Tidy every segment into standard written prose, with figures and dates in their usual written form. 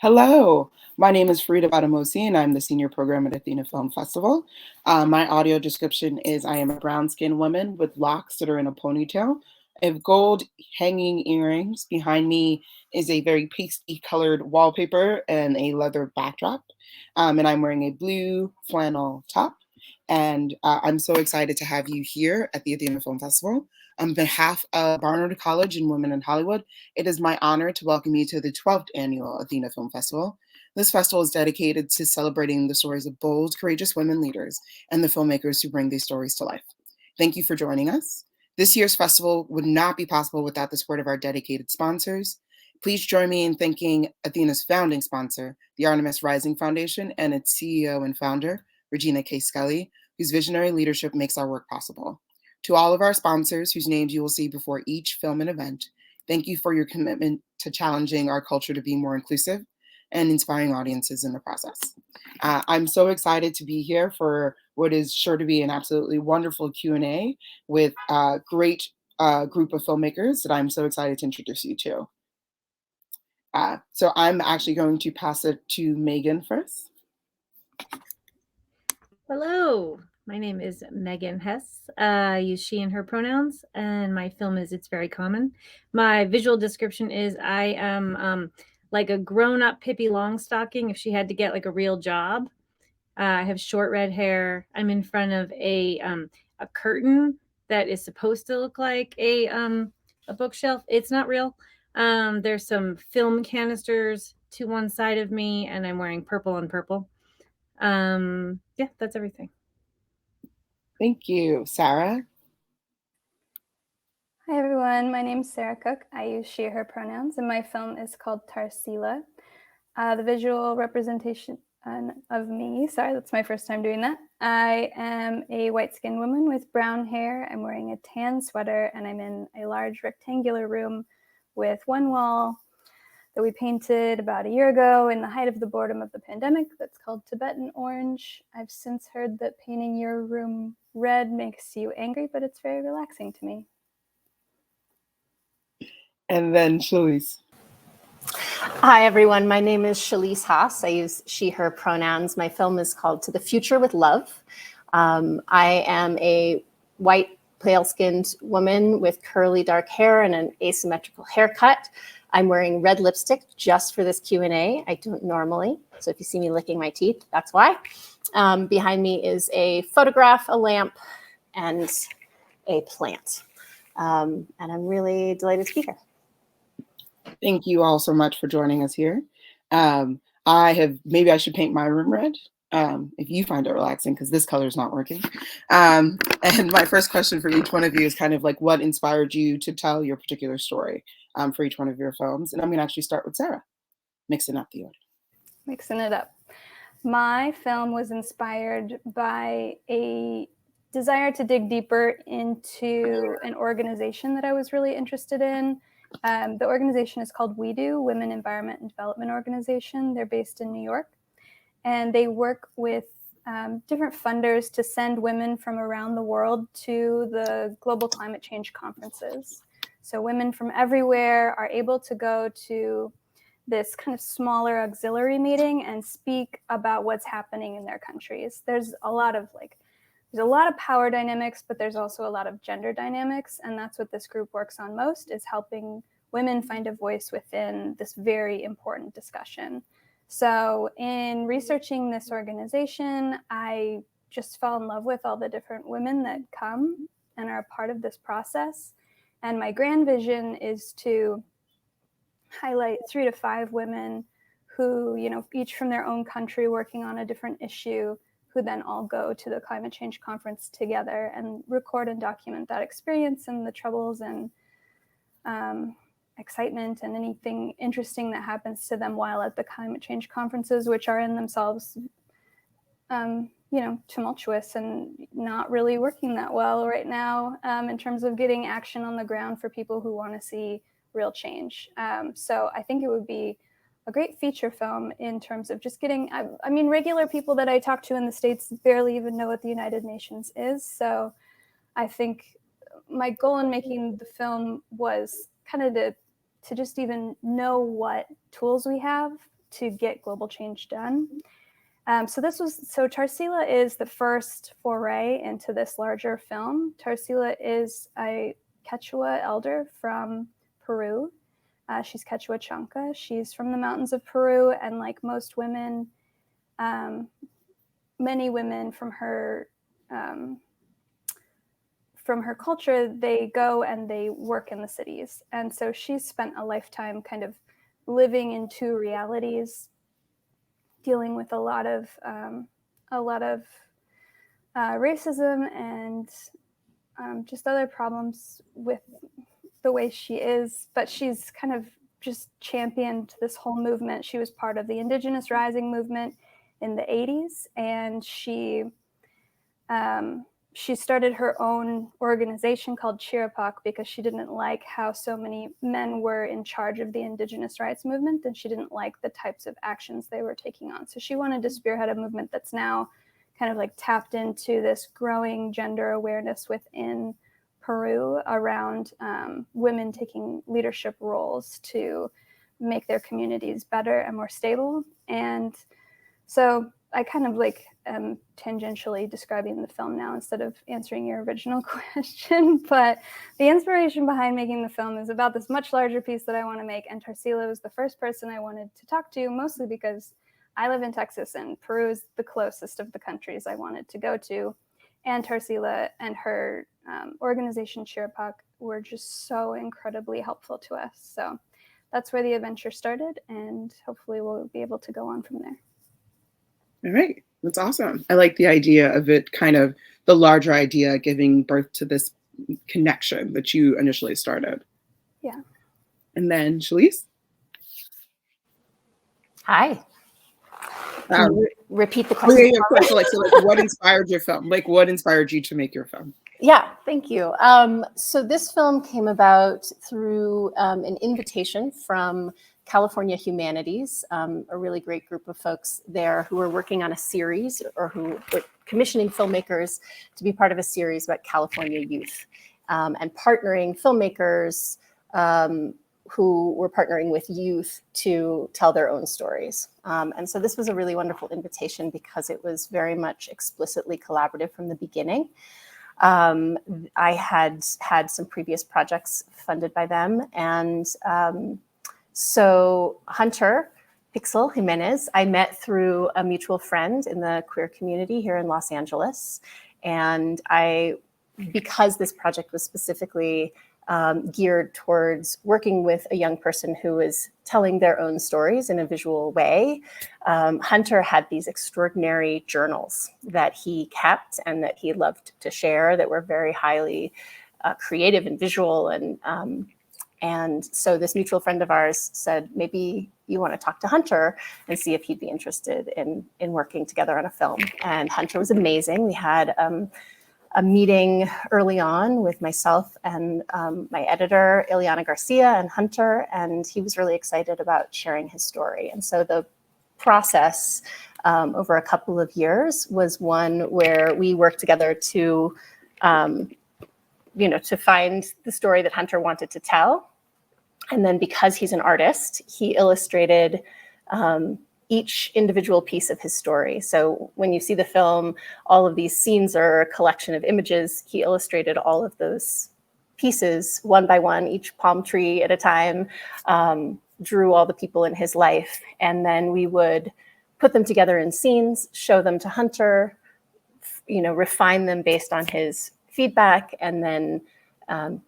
Hello, my name is Frida Badamosi, and I'm the senior program at Athena Film Festival. My audio description is I am a brown skinned woman with locks that are in a ponytail. I have gold hanging earrings. Behind me is a very pasty colored wallpaper and a leather backdrop. And I'm wearing a blue flannel top. And I'm so excited to have you here at the Athena Film Festival. On behalf of Barnard College and Women in Hollywood, it is my honor to welcome you to the 12th annual Athena Film Festival. This festival is dedicated to celebrating the stories of bold, courageous women leaders and the filmmakers who bring these stories to life. Thank you for joining us. This year's festival would not be possible without the support of our dedicated sponsors. Please join me in thanking Athena's founding sponsor, the Artemis Rising Foundation, and its CEO and founder, Regina K. Scully, whose visionary leadership makes our work possible. To all of our sponsors, whose names you will see before each film and event, thank you for your commitment to challenging our culture to be more inclusive and inspiring audiences in the process. I'm so excited to be here for what is sure to be an absolutely wonderful Q&A with a great group of filmmakers that I'm so excited to introduce you to. So I'm actually going to pass it to Megan first. Hello, my name is Megan Hess. I use she and her pronouns, and my film is It's Very Common. My visual description is I am like a grown-up Pippi Longstocking if she had to get like a real job. I have short red hair. I'm in front of a curtain that is supposed to look like a bookshelf. It's not real. There's some film canisters to one side of me, and I'm wearing purple on purple. Yeah, that's everything. Thank you. Sarah? Hi everyone, my name is Sarah Cook. I use she, her pronouns, and my film is called Tarsila. The visual representation of me, sorry, that's my first time doing that. I am a white-skinned woman with brown hair. I'm wearing a tan sweater, and I'm in a large rectangular room with one wall that we painted about a year ago in the height of the boredom of the pandemic that's called Tibetan Orange. I've since heard that painting your room red makes you angry, but it's very relaxing to me. And then Shalise. Hi, everyone. My name is Shalise Haas. I use she, her pronouns. My film is called To the Future with Love. I am a white, pale-skinned woman with curly dark hair and an asymmetrical haircut. I'm wearing red lipstick just for this Q&A. I don't normally, so if you see me licking my teeth, that's why. Behind me is a photograph, a lamp, and a plant. And I'm really delighted to be here. Thank you all so much for joining us here. Maybe I should paint my room red if you find it relaxing, because this color is not working. And my first question for each one of you is kind of like what inspired you to tell your particular story for each one of your films. And I'm going to actually start with Sarah, mixing up the order. Mixing it up. My film was inspired by a desire to dig deeper into an organization that I was really interested in. The organization is called We Do, Women Environment and Development Organization. They're based in New York, and they work with different funders to send women from around the world to the global climate change conferences. So women from everywhere are able to go to this kind of smaller auxiliary meeting and speak about what's happening in their countries. There's a lot of power dynamics, but there's also a lot of gender dynamics. And that's what this group works on most, is helping women find a voice within this very important discussion. So in researching this organization, I just fell in love with all the different women that come and are a part of this process. And my grand vision is to highlight 3 to 5 women who, each from their own country working on a different issue, who then all go to the climate change conference together and record and document that experience and the troubles and excitement and anything interesting that happens to them while at the climate change conferences, which are in themselves, tumultuous and not really working that well right now in terms of getting action on the ground for people who want to see real change. So I think it would be a great feature film in terms of just getting, regular people that I talk to in the States barely even know what the United Nations is. So I think my goal in making the film was kind of to just even know what tools we have to get global change done. So Tarsila is the first foray into this larger film. Tarsila is a Quechua elder from Peru. She's Quechua Chanca. She's from the mountains of Peru, and like most women, many women from her culture, they go and they work in the cities. And so she's spent a lifetime kind of living in two realities, dealing with a lot of racism and just other problems with the way she is. But she's kind of just championed this whole movement. She was part of the Indigenous Rising movement in the 80s, and she started her own organization called Chirapac because she didn't like how so many men were in charge of the Indigenous rights movement, and she didn't like the types of actions they were taking on. So she wanted to spearhead a movement that's now kind of like tapped into this growing gender awareness within Peru around women taking leadership roles to make their communities better and more stable. And so I kind of like am tangentially describing the film now instead of answering your original question. But the inspiration behind making the film is about this much larger piece that I want to make. And Tarsila was the first person I wanted to talk to, mostly because I live in Texas and Peru is the closest of the countries I wanted to go to. And Tarsila and her organization Chirapac were just so incredibly helpful to us. So that's where the adventure started, and hopefully we'll be able to go on from there. All right. That's awesome. I like the idea of it, kind of the larger idea giving birth to this connection that you initially started. Yeah. And then Shalise? Hi. Can you repeat the question? Yeah, of course. So what inspired your film? Like, what inspired you to make your film? Yeah, thank you. So this film came about through an invitation from California Humanities, a really great group of folks there who were working on a series, or who were commissioning filmmakers to be part of a series about California youth, and partnering filmmakers who were partnering with youth to tell their own stories. And so this was a really wonderful invitation because it was very much explicitly collaborative from the beginning. I had some previous projects funded by them. And so Hunter Pixel Jimenez, I met through a mutual friend in the queer community here in Los Angeles. And because this project was specifically geared towards working with a young person who is telling their own stories in a visual way, Hunter had these extraordinary journals that he kept and that he loved to share that were very highly creative and visual. And so this mutual friend of ours said, maybe you want to talk to Hunter and see if he'd be interested in working together on a film. And Hunter was amazing. We had a meeting early on with myself and my editor, Ileana Garcia, and Hunter, and he was really excited about sharing his story. And so the process over a couple of years was one where we worked together to find the story that Hunter wanted to tell. And then because he's an artist, he illustrated each individual piece of his story. So when you see the film, all of these scenes are a collection of images. He illustrated all of those pieces one by one, each palm tree at a time, drew all the people in his life. And then we would put them together in scenes, show them to Hunter, refine them based on his feedback, and then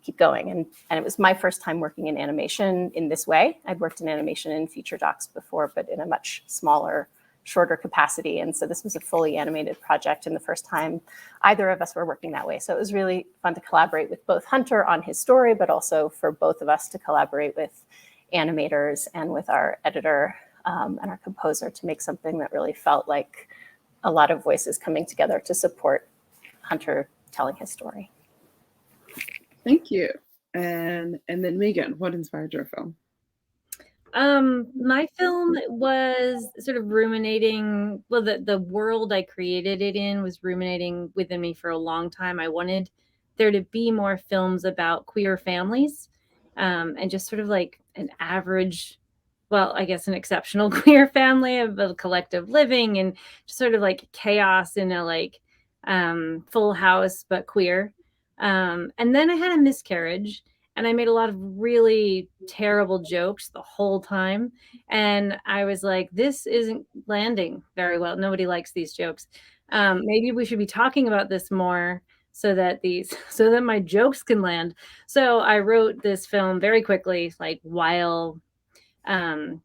keep going. And it was my first time working in animation in this way. I'd worked in animation in feature docs before, but in a much smaller, shorter capacity. And so this was a fully animated project, and the first time either of us were working that way. So it was really fun to collaborate with both Hunter on his story, but also for both of us to collaborate with animators and with our editor and our composer to make something that really felt like a lot of voices coming together to support Hunter telling his story. Thank you. And then Megan, what inspired your film? My film was sort of ruminating. Well, the world I created it in was ruminating within me for a long time. I wanted there to be more films about queer families, and just sort of like an average well, I guess an exceptional queer family of a collective living and just sort of like chaos in a like full house, but queer. And then I had a miscarriage and I made a lot of really terrible jokes the whole time. And I was like, this isn't landing very well. Nobody likes these jokes. Maybe we should be talking about this more so that these so that my jokes can land. So I wrote this film very quickly, like while um,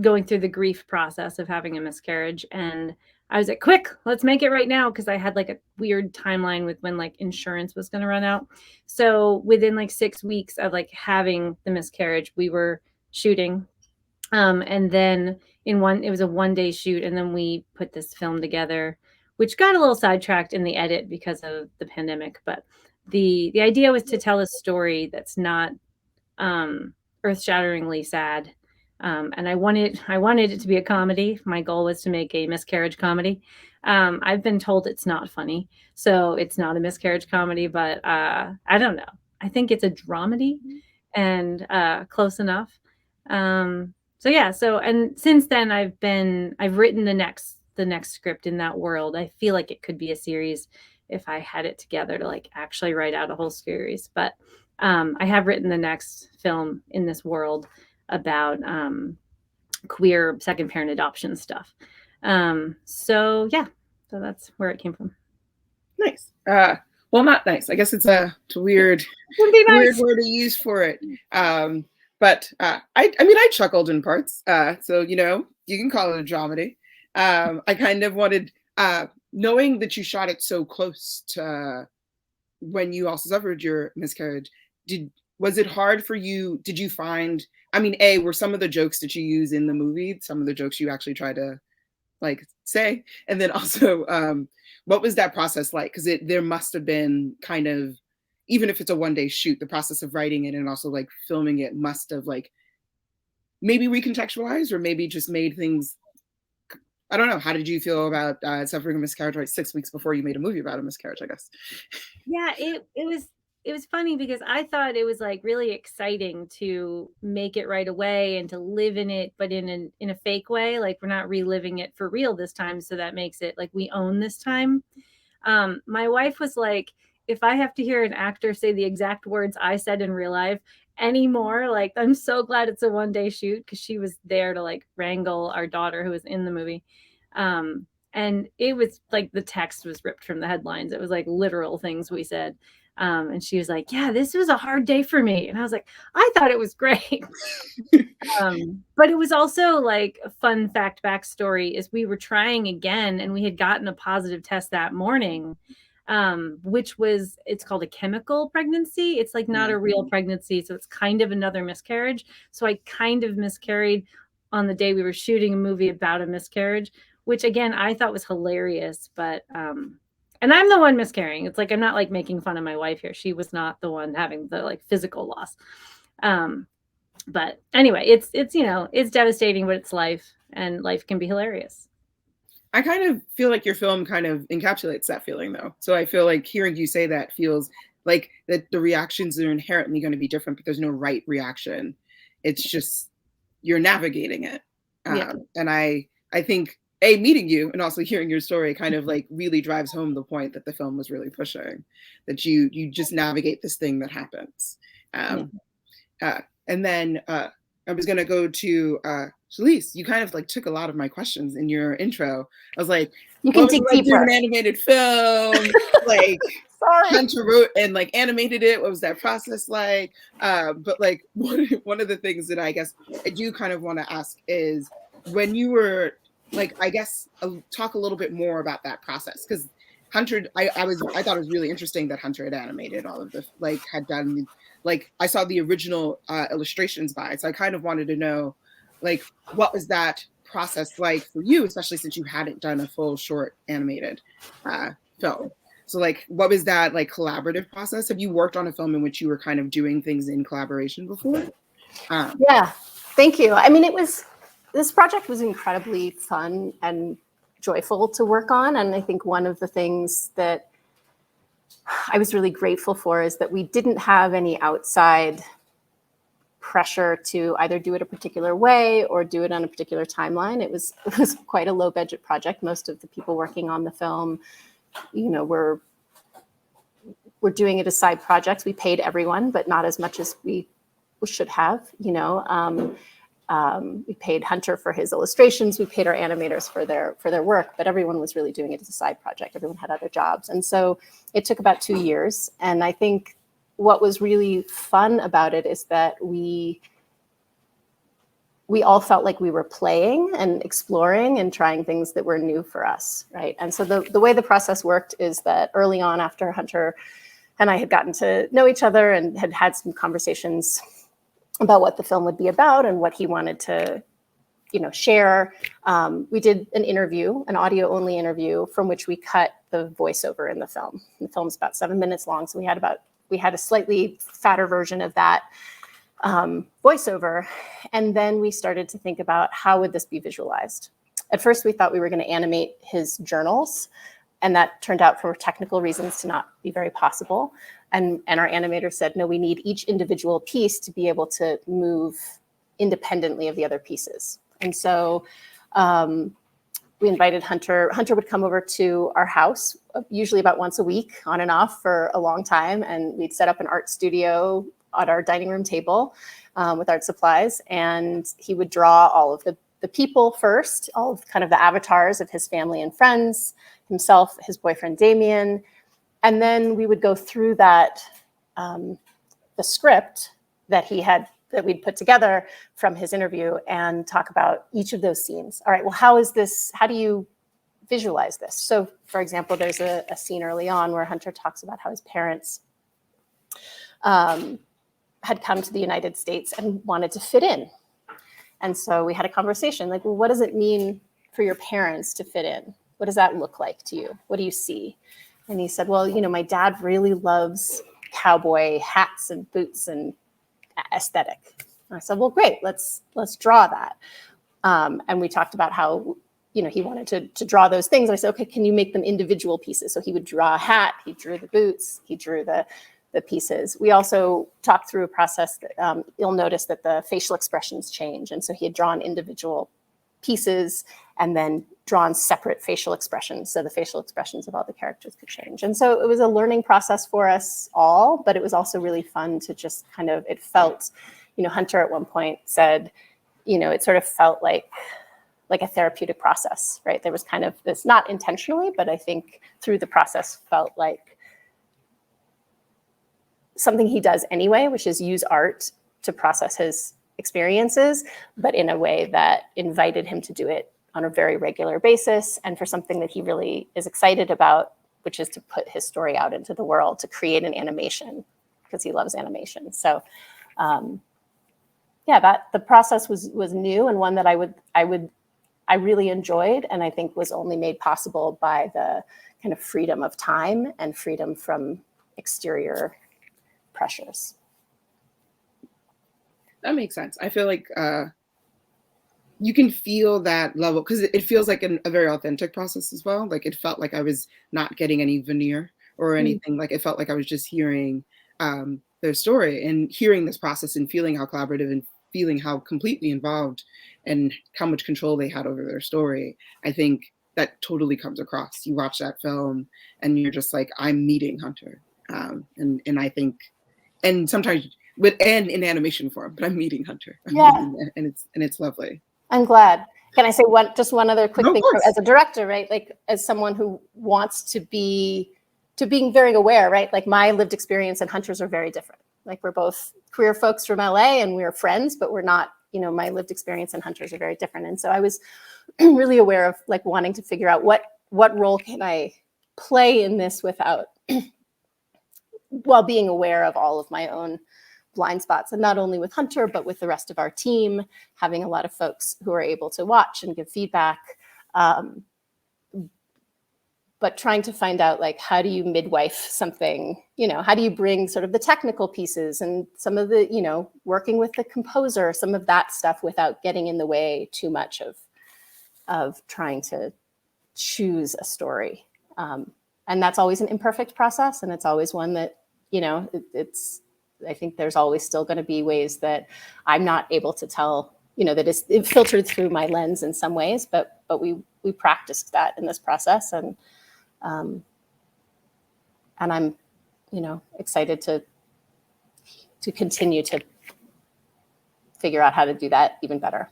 going through the grief process of having a miscarriage. And I was like, quick, let's make it right now. Cause I had like a weird timeline with when like insurance was going to run out. So within like 6 weeks of like having the miscarriage, we were shooting. And then it was a 1 day shoot. And then we put this film together, which got a little sidetracked in the edit because of the pandemic. But the idea was to tell a story that's not earth-shatteringly sad. And I wanted it to be a comedy. My goal was to make a miscarriage comedy. I've been told it's not funny, so it's not a miscarriage comedy. But I don't know. I think it's a dramedy, and close enough. So yeah. So and since then, I've written the next script in that world. I feel like it could be a series if I had it together to like actually write out a whole series. But I have written the next film in this world about queer second parent adoption stuff. So yeah, so that's where it came from. Nice. Well, not nice. I guess it's a weird, Nice. weird word to use for it. But I mean, I chuckled in parts. So you know, you can call it a dramedy. I kind of wanted, knowing that you shot it so close to when you also suffered your miscarriage. Was it hard for you? Did you find? I mean, were some of the jokes that you use in the movie some of the jokes you actually try to like say, and then also, what was that process like? Because there must have been kind of, even if it's a 1 day shoot, the process of writing it and also like filming it must have like maybe recontextualized or maybe just made things. I don't know. How did you feel about suffering a miscarriage like 6 weeks before you made a movie about a miscarriage, I guess? Yeah, it was funny because I thought it was like really exciting to make it right away and to live in it, but in a fake way. Like we're not reliving it for real this time, so that makes it like we own this time. My wife was like, if I have to hear an actor say the exact words I said in real life anymore, like I'm so glad it's a 1 day shoot because she was there to like wrangle our daughter who was in the movie. And it was like the text was ripped from the headlines. It was like literal things we said. And she was like, yeah, this was a hard day for me. And I was like, I thought it was great. But it was also like a fun fact backstory is we were trying again and we had gotten a positive test that morning, which was, it's called a chemical pregnancy. It's like not a real pregnancy. So it's kind of another miscarriage. So I kind of miscarried on the day we were shooting a movie about a miscarriage, which again, I thought was hilarious, but, and I'm the one miscarrying. It's like, I'm not like making fun of my wife here. She was not the one having the like physical loss. But anyway, it's, you know, it's devastating, but it's life and life can be hilarious. I kind of feel like your film kind of encapsulates that feeling though. So I feel like hearing you say that feels like that the reactions are inherently going to be different, but there's no right reaction. It's just, you're navigating it. Yeah. And I think meeting you and also hearing your story kind of like really drives home the point that the film was really pushing, that you just navigate this thing that happens. And then I was going to go to Shalise. You kind of like took a lot of my questions in your intro. I was like, you can dig deeper. An animated film, like Hunter wrote and like animated it. What was that process like? But like one of the things that I guess I do kind of want to ask is when you were like, I guess talk a little bit more about that process, because Hunter, I thought it was really interesting that Hunter had animated all of the like had done like I saw the original illustrations by it, so I kind of wanted to know like what was that process like for you, especially since you hadn't done a full short animated film. So like what was that like collaborative process? Have you worked on a film in which you were kind of doing things in collaboration before? Yeah, thank you. I mean, this project was incredibly fun and joyful to work on. And I think one of the things that I was really grateful for is that we didn't have any outside pressure to either do it a particular way or do it on a particular timeline. It was quite a low budget project. Most of the people working on the film, were doing it as side projects. We paid everyone, but not as much as we should have. We paid Hunter for his illustrations. We paid our animators for their work, but everyone was really doing it as a side project. Everyone had other jobs. And so it took about 2 years. And I think what was really fun about it is that we all felt like we were playing and exploring and trying things that were new for us, right? And so the way the process worked is that early on, after Hunter and I had gotten to know each other and had some conversations about what the film would be about and what he wanted to, share. We did an interview, an audio-only interview, from which we cut the voiceover in the film. The film's about 7 minutes long, so we had a slightly fatter version of that voiceover, and then we started to think about how would this be visualized. At first, we thought we were going to animate his journals, and that turned out, for technical reasons, to not be very possible. And our animator said, no, we need each individual piece to be able to move independently of the other pieces. And so we invited Hunter. Hunter would come over to our house, usually about once a week, on and off for a long time. And we'd set up an art studio at our dining room table with art supplies. And he would draw all of the people first, all of kind of the avatars of his family and friends, himself, his boyfriend, Damien. And then we would go through that, the script that we'd put together from his interview, and talk about each of those scenes. All right, well, how do you visualize this? So, for example, there's a scene early on where Hunter talks about how his parents had come to the United States and wanted to fit in. And so we had a conversation like, well, what does it mean for your parents to fit in? What does that look like to you? What do you see? And he said, well, my dad really loves cowboy hats and boots and aesthetic. And I said, well, great, let's draw that. And we talked about how, he wanted to draw those things. And I said, okay, can you make them individual pieces? So he would draw a hat, he drew the boots, he drew the pieces. We also talked through a process that you'll notice that the facial expressions change. And so he had drawn individual pieces and then drawn separate facial expressions, so the facial expressions of all the characters could change. And so it was a learning process for us all, but it was also really fun to just kind of, it felt, Hunter at one point said, it sort of felt like a therapeutic process, right? There was kind of this, not intentionally, but I think through the process felt like something he does anyway, which is use art to process his experiences, but in a way that invited him to do it on a very regular basis, and for something that he really is excited about, which is to put his story out into the world, to create an animation, because he loves animation. So that the process was new, and one that I really enjoyed, and I think was only made possible by the kind of freedom of time and freedom from exterior pressures. That makes sense. I feel like you can feel that level, because it feels like a very authentic process as well. Like, it felt like I was not getting any veneer or anything. Like, it felt like I was just hearing their story and hearing this process and feeling how collaborative and feeling how completely involved and how much control they had over their story. I think that totally comes across. You watch that film and you're just like, I'm meeting Hunter. And I think, and sometimes and in animation form, but I'm meeting Hunter. And it's lovely. I'm glad. Can I say one other quick thing as a director, right? Like, as someone who wants to being very aware, right? Like, my lived experience and Hunter's are very different. Like, we're both queer folks from LA and we're friends, but we're not, my lived experience and Hunter's are very different. And so I was really aware of like wanting to figure out what role can I play in this without, while being aware of all of my own blind spots, and not only with Hunter, but with the rest of our team, having a lot of folks who are able to watch and give feedback, but trying to find out, like, how do you midwife something, how do you bring sort of the technical pieces and some of the, working with the composer, some of that stuff without getting in the way too much of trying to choose a story. And that's always an imperfect process. And it's always one that, I think there's always still going to be ways that I'm not able to tell, that it filtered through my lens in some ways, but we practiced that in this process, and I'm, excited to continue to figure out how to do that even better.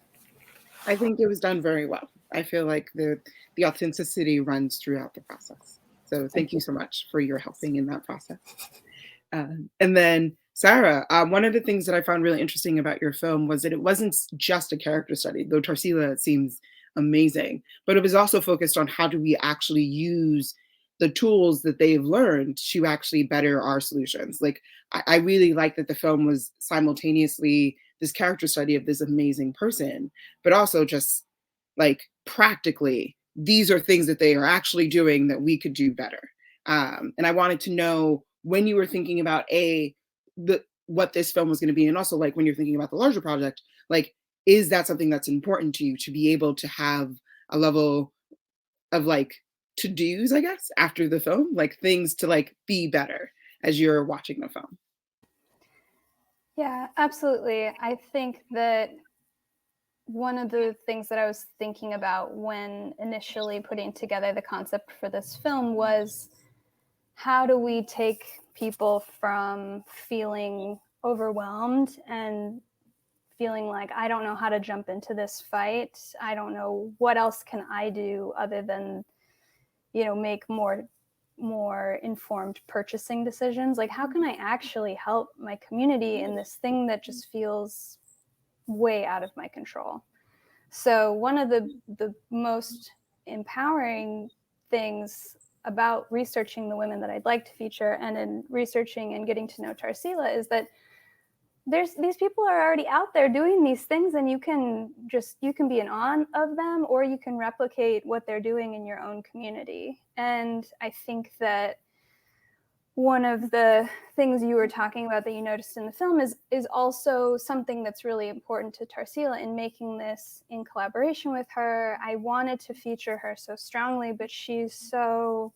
I think it was done very well. I feel like the authenticity runs throughout the process. So thank you so much for your helping in that process. And then Sarah, one of the things that I found really interesting about your film was that it wasn't just a character study, though Tarsila seems amazing, but it was also focused on how do we actually use the tools that they've learned to actually better our solutions. Like, I really like that the film was simultaneously this character study of this amazing person, but also just like practically, these are things that they are actually doing that we could do better. And I wanted to know when you were thinking about what this film was going to be, and also like when you're thinking about the larger project, like, is that something that's important to you to be able to have a level of like to-dos, I guess, after the film, like things to like be better as you're watching the film? Yeah, absolutely. I think that one of the things that I was thinking about when initially putting together the concept for this film was, how do we take people from feeling overwhelmed and feeling like, I don't know how to jump into this fight, I don't know what else can I do other than, make more informed purchasing decisions. Like, how can I actually help my community in this thing that just feels way out of my control? So one of the most empowering things about researching the women that I'd like to feature, and in researching and getting to know Tarsila, is that these people are already out there doing these things, and you can be in awe of them, or you can replicate what they're doing in your own community. And I think that one of the things you were talking about that you noticed in the film is also something that's really important to Tarsila in making this in collaboration with her. I wanted to feature her so strongly, but she's so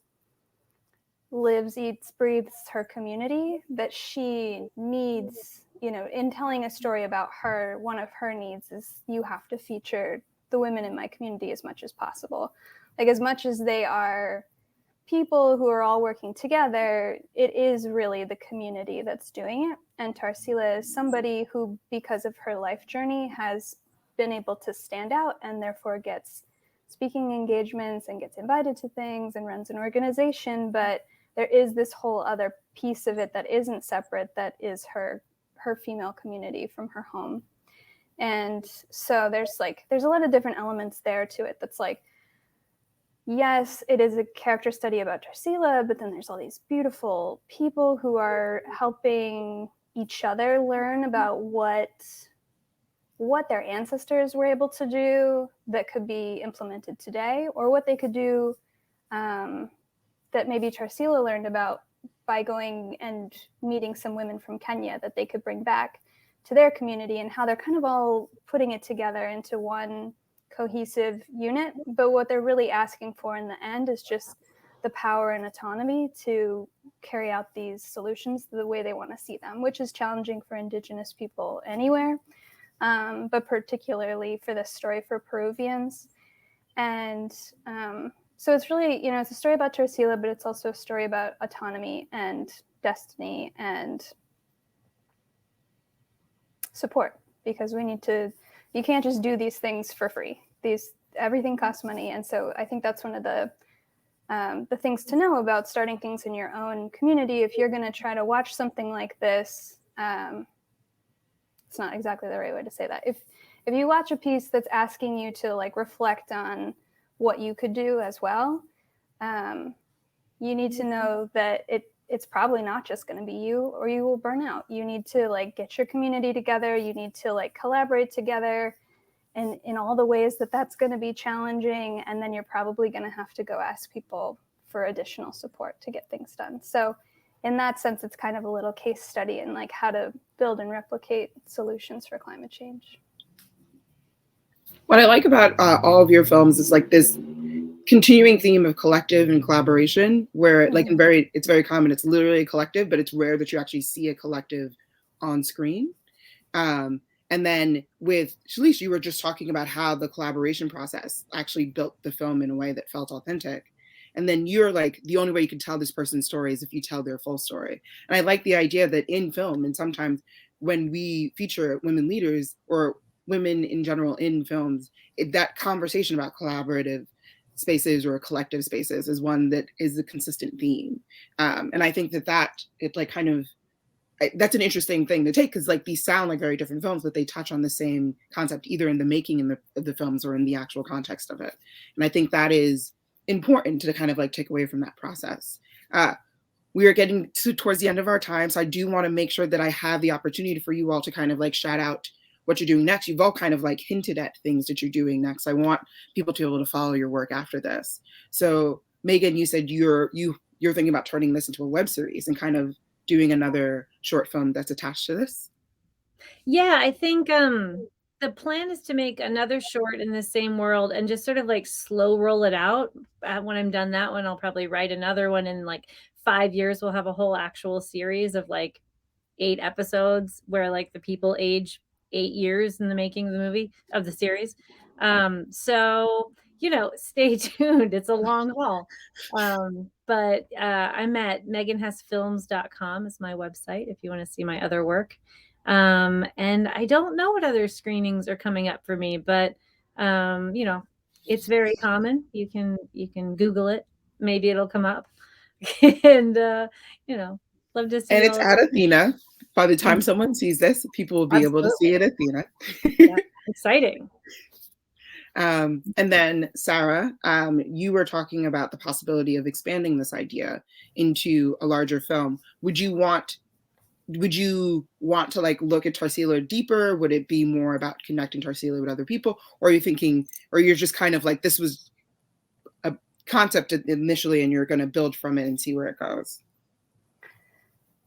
lives, eats, breathes her community that she needs, in telling a story about her, one of her needs is, you have to feature the women in my community as much as possible. Like, as much as they are people who are all working together, it is really the community that's doing it. And Tarsila is somebody who, because of her life journey, has been able to stand out, and therefore gets speaking engagements and gets invited to things and runs an organization. But there is this whole other piece of it that isn't separate, that is her female community from her home. And so there's a lot of different elements there to it that's like, yes, it is a character study about Tarsila, but then there's all these beautiful people who are helping each other learn about what their ancestors were able to do that could be implemented today, or what they could do that maybe Tarsila learned about by going and meeting some women from Kenya that they could bring back to their community, and how they're kind of all putting it together into one cohesive unit. But what they're really asking for in the end is just the power and autonomy to carry out these solutions the way they want to see them, which is challenging for Indigenous people anywhere, but particularly for this story for Peruvians. And so it's really, it's a story about Tarsila, but it's also a story about autonomy and destiny and support, because you can't just do these things for free. Everything costs money. And so I think that's one of the things to know about starting things in your own community. If you're going to try to watch something like this, it's not exactly the right way to say that. If you watch a piece that's asking you to like reflect on what you could do as well, you need to know that it's probably not just going to be you, or you will burn out. You need to like get your community together. You need to like collaborate together, and in all the ways that that's going to be challenging. And then you're probably going to have to go ask people for additional support to get things done. So in that sense, it's kind of a little case study in like how to build and replicate solutions for climate change. What I like about all of your films is like this continuing theme of collective and collaboration, where like it's very common. It's literally a collective, but it's rare that you actually see a collective on screen. And then with Shalice, you were just talking about how the collaboration process actually built the film in a way that felt authentic. And then you're like, the only way you can tell this person's story is if you tell their full story. And I like the idea that in film, and sometimes when we feature women leaders or women in general in films, that conversation about collaborative spaces or collective spaces is one that is a consistent theme. And I think that it like kind of, that's an interesting thing to take, because like these sound like very different films, but they touch on the same concept either in the making of the films or in the actual context of it. And I think that is important to kind of like take away from that process. We are getting towards the end of our time, so I do want to make sure that I have the opportunity for you all to kind of like shout out what you're doing next. You've all kind of like hinted at things that you're doing next. I want people to be able to follow your work after this. So Megan, you said you're thinking about turning this into a web series and kind of doing another short film that's attached to this? Yeah, I think the plan is to make another short in the same world and just sort of like slow roll it out. When I'm done that one, I'll probably write another one in like 5 years. We'll have a whole actual series of like 8 episodes where like the people age 8 years in the making of the movie of the series. So stay tuned. It's a long haul. But I'm at meganhessfilms.com is my website if you want to see my other work. And I don't know what other screenings are coming up for me, but it's very common. You can Google it. Maybe it'll come up. And love to see And you it's all. at Athena. By the time someone sees this, people will be able to see it at Athena. Yeah, exciting. And then Sarah, you were talking about the possibility of expanding this idea into a larger film. Would you want to like look at Tarsila deeper? Would it be more about connecting Tarsila with other people? Or are you thinking, or you're just kind of like, this was a concept initially and you're going to build from it and see where it goes?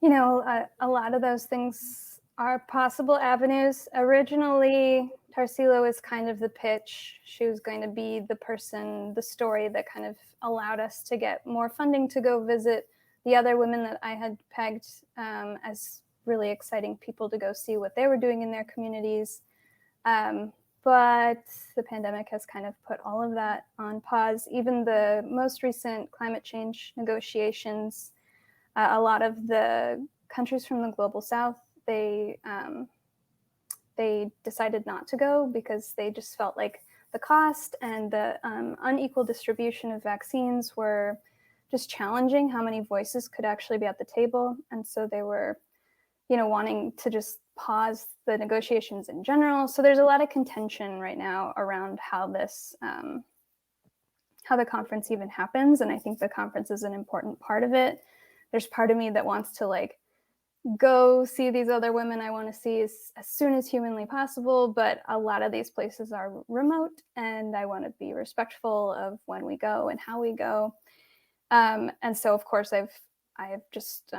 A lot of those things are possible avenues. Originally, Tarsila was kind of the pitch. She was going to be the person, the story that kind of allowed us to get more funding to go visit the other women that I had pegged as really exciting people to go see what they were doing in their communities. But the pandemic has kind of put all of that on pause. Even the most recent climate change negotiations, a lot of the countries from the global south, they decided not to go because they just felt like the cost and the unequal distribution of vaccines were just challenging how many voices could actually be at the table. And so they were, wanting to just pause the negotiations in general. So there's a lot of contention right now around how this, how the conference even happens. And I think the conference is an important part of it. There's part of me that wants to like go see these other women I want to see as soon as humanly possible, but a lot of these places are remote and I want to be respectful of when we go and how we go. And so of course I've just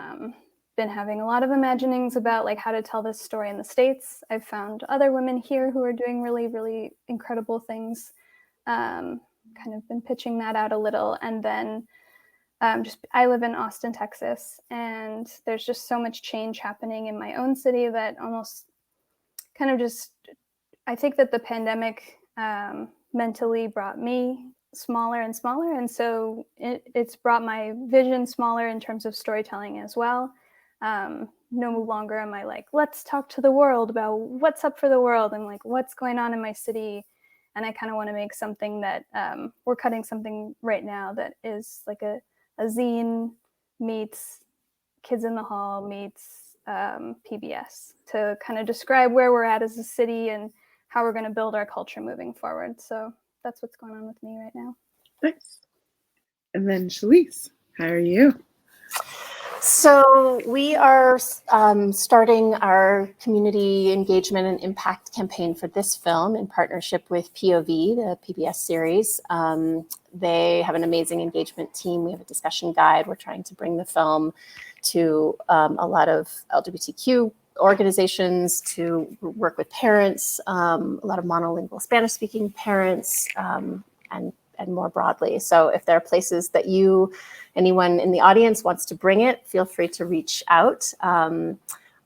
been having a lot of imaginings about like how to tell this story in the States. I've found other women here who are doing really, really incredible things. Kind of been pitching that out a little. And then I live in Austin, Texas, and there's just so much change happening in my own city that almost kind of just, I think that the pandemic mentally brought me smaller and smaller. And so it's brought my vision smaller in terms of storytelling as well. No longer am I like, let's talk to the world about what's up for the world and like what's going on in my city. And I kind of want to make something that we're cutting something right now that is like a zine meets Kids in the Hall meets PBS to kind of describe where we're at as a city and how we're going to build our culture moving forward. So that's what's going on with me right now. Nice. And then Shalice, how are you? So we are starting our community engagement and impact campaign for this film in partnership with POV, the PBS series. They have an amazing engagement team. We have a discussion guide. We're trying to bring the film to a lot of LGBTQ organizations to work with parents, a lot of monolingual Spanish-speaking parents, and more broadly. So if there are places that anyone in the audience wants to bring it, feel free to reach out.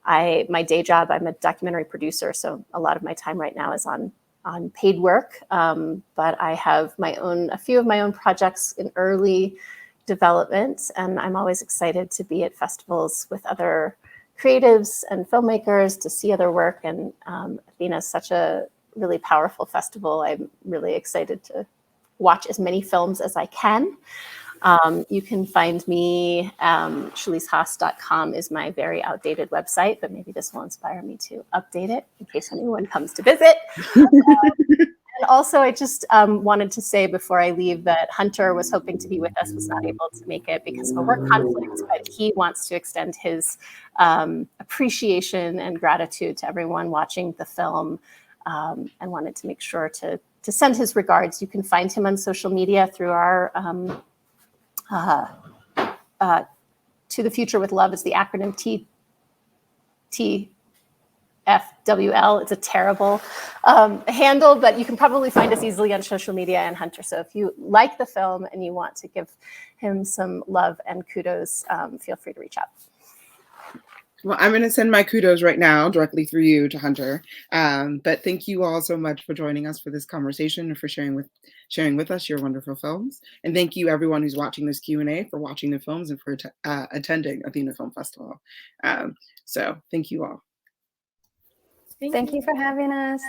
My day job, I'm a documentary producer, so a lot of my time right now is on paid work. But I have a few of my own projects in early development, and I'm always excited to be at festivals with other creatives and filmmakers to see other work. And Athena is such a really powerful festival. I'm really excited to watch as many films as I can. You can find me, ShaliceHaas.com is my very outdated website, but maybe this will inspire me to update it in case anyone comes to visit. And also, I just wanted to say before I leave that Hunter was hoping to be with us, was not able to make it because of a work conflict, but he wants to extend his appreciation and gratitude to everyone watching the film, and wanted to make sure to send his regards. You can find him on social media through our To the Future with Love is the acronym TFWL. It's a terrible handle, but you can probably find us easily on social media and Hunter. So if you like the film and you want to give him some love and kudos, feel free to reach out. Well, I'm going to send my kudos right now directly through you to Hunter. But thank you all so much for joining us for this conversation and for sharing with us your wonderful films. And thank you everyone who's watching this Q&A for watching the films and for attending Athena Film Festival. So thank you all. Thank you for having us.